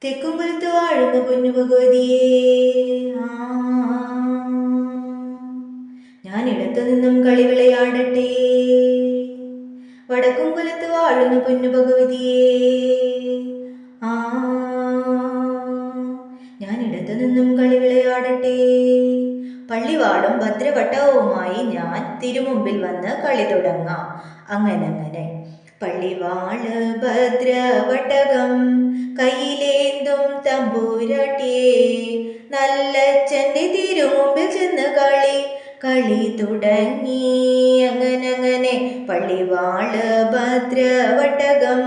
തെക്കുംപുറത്ത് വാഴുന്ന പൊന്നു ഭഗവതിയേ, ഞാൻ ഇടത്തു നിന്നും കളി വിളയാടട്ടെ. വടക്കുംകുലത്ത് വാഴുന്ന പൊന്നു ഭഗവതിയേ, ഞാൻ ഇടത്തു നിന്നും കളി വിളയാടട്ടെ. പള്ളിവാളും ഭദ്രവട്ടവുമായി ഞാൻ തിരുമുമ്പിൽ വന്ന് കളി തുടങ്ങാം. അങ്ങനെ പള്ളിവാള് ഭദ്രവട്ടകം കയ്യിലേന്തും തമ്പൂരാട്ടിയെ, നല്ലച്ഛൻ്റെ തിരുമുമ്പിൽ ചെന്ന് കളി തുടങ്ങി. അങ്ങനെ പള്ളിവാള് ഭദ്രവട്ടകം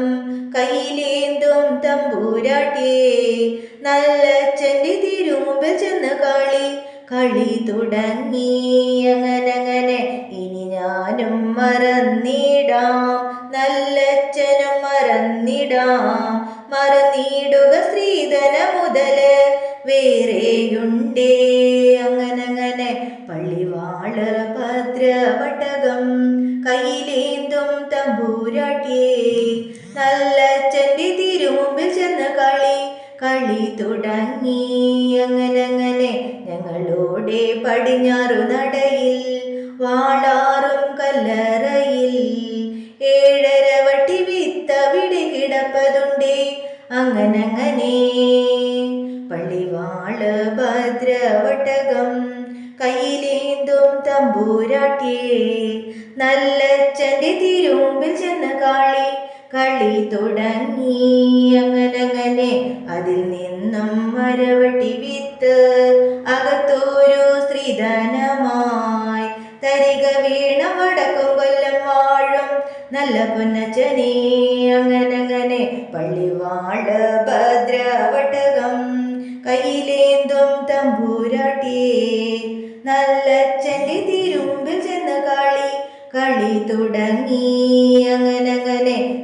കയ്യിലേന്തും തമ്പൂരാട്ടിയെ, നല്ലച്ഛൻ്റെ തിരുമുമ്പിൽ ചെന്ന് കളി തുടങ്ങി. അങ്ങനെ ഇനി ഞാനും മറന്നിടാം, നല്ലച്ഛനും മറന്നിടുക സ്ത്രീധന മുതല് വേറെയുണ്ടേ. അങ്ങനെ പള്ളിവാള് ഭദ്രവട്ടകം കയ്യിലേന്തും തമ്പൂരാട്ടിയെ, നല്ലച്ഛൻ്റെ തിരുമുമ്പിൽ ചെന്ന് കളി തുടങ്ങി. അങ്ങനെ ഞങ്ങളുടെ പടിഞ്ഞാറു നടയിൽ വാളാറും കല്ലറയിൽ 7.5 വട്ടി വിത്തവിടെ കിടപ്പതുണ്ടേ. അങ്ങനെ പള്ളിവാള് ഭദ്രവട്ടകം കയ്യിലേന്തും തമ്പൂരാട്ടിയെ, നല്ലച്ഛൻ്റെ തിരുമുമ്പിൽ ചെന്ന് കളി തുടങ്ങി. അങ്ങനെ അതിൽ നിന്നും മരവട്ടി വിത്ത് അകത്തോരു സ്ത്രീധനമായി തരിക വീണം വടക്കും കൊല്ലം വാഴും നല്ല പൊന്നച്ഛനെ. അങ്ങനെ പള്ളിവാള് ഭദ്രവട്ടകം കയ്യിലേന്തും തമ്പൂരാട്ടിയെ, നല്ലച്ഛൻ്റെ തിരുമുമ്പിൽ ചെന്ന് കളി തുടങ്ങി. അങ്ങനെ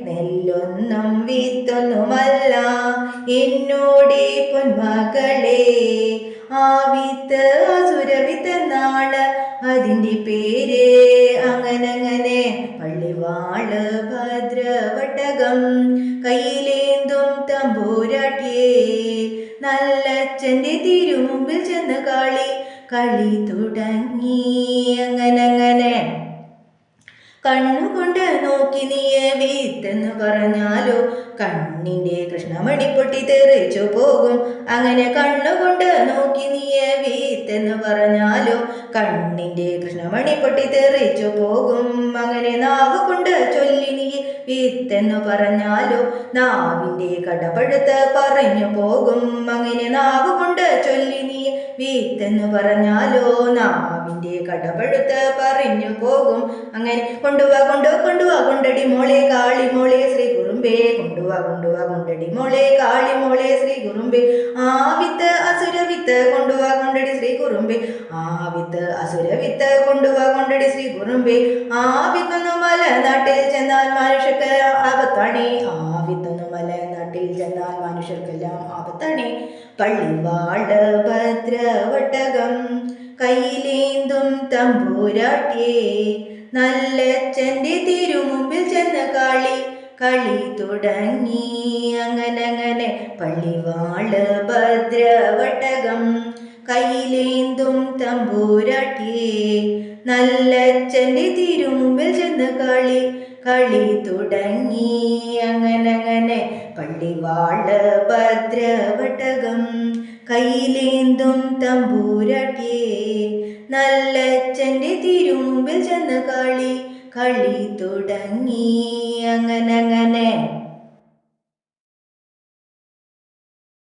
നെല്ലൊന്നും വിത്തൊന്നുമല്ല എന്നോടെ പൊന്മകളെ, ആ വിത്ത് അസുരവിത്തെന്നാണ് അതിൻ്റെ പേര്. അങ്ങനെ പള്ളിവാള് ഭദ്രവട്ടകം കയ്യിലേന്തും തമ്പൂരാട്ടിയെ, നല്ലച്ഛൻ്റെ തിരുമുമ്പിൽ ചെന്ന് കളി തുടങ്ങി. അങ്ങനെ കണ്ണുകൊണ്ട് നോക്കി നീയെ വിത്തെന്ന് പറഞ്ഞാലോ കണ്ണിൻ്റെ കൃഷ്ണമണി പൊട്ടി തെറിച്ചു പോകും. അങ്ങനെ കണ്ണുകൊണ്ട് നോക്കി നീയെ വിത്തെന്ന് പറഞ്ഞാലോ കണ്ണിൻ്റെ കൃഷ്ണമണി പൊട്ടി തെറിച്ചു പോകും. അങ്ങനെ നാവ് കൊണ്ട് ചൊല്ലി നീ വിത്തെന്ന് പറഞ്ഞാലോ നാവിൻ്റെ കടപഴുത്ത് പറഞ്ഞു പോകും. അങ്ങനെ നാവ് കൊണ്ട് ചൊല്ലി നീ വിത്തെന്ന് പറഞ്ഞാലോ നാവിൻ്റെ കടപഴുത്ത് പറഞ്ഞു പോകും. അങ്ങനെ കൊണ്ടുവാ കൊണ്ടടി മോളെ കാളി മോളെ ശ്രീ കുറുമ്പേ, കൊണ്ടുവാ കൊണ്ടടി മോളെ കാളി മോളെ ശ്രീ കുറുമ്പേ, ആ വിത്ത് അസുരവിത്ത് കൊണ്ടുവാ കൊണ്ടടി ശ്രീ കുറുമ്പേ, ആ വിത്ത് അസുരവിത്ത് കൊണ്ടുവാ കൊണ്ടടി ശ്രീ കുറുമ്പേ, ആ വിത്തൊന്നു മലനാട്ടിൽ ചെന്നാൽ മനുഷ്യർക്കെല്ലാം ആപത്താണേ, ആ വിത്തൊന്നു മലനാട്ടിൽ ചെന്നാൽ മനുഷ്യർക്കെല്ലാം ആപത്താണേ. പള്ളിവാള് ഭദ്രവട്ടകം കയ്യിലേന്തും തമ്പൂരാട്ടിയെ, നല്ലച്ഛൻ്റെ തിരുമുമ്പിൽ ചെന്ന് കളി തുടങ്ങി. അങ്ങനെ പള്ളിവാള് ഭദ്രവട്ടകം കയ്യിലേന്തും തമ്പൂരാട്ടിയെ, നല്ലച്ഛൻ്റെ തിരുമുമ്പിൽ ചെന്ന് കളി തുടങ്ങി. അങ്ങനെ പള്ളിവാള് ഭദ്രവട്ടകം കയ്യിലേന്തും തമ്പൂരാട്ടിയെ, നല്ലച്ഛൻ്റെ തിരുമുമ്പിൽ ചെന്ന് കളി തുടങ്ങി. അങ്ങനെ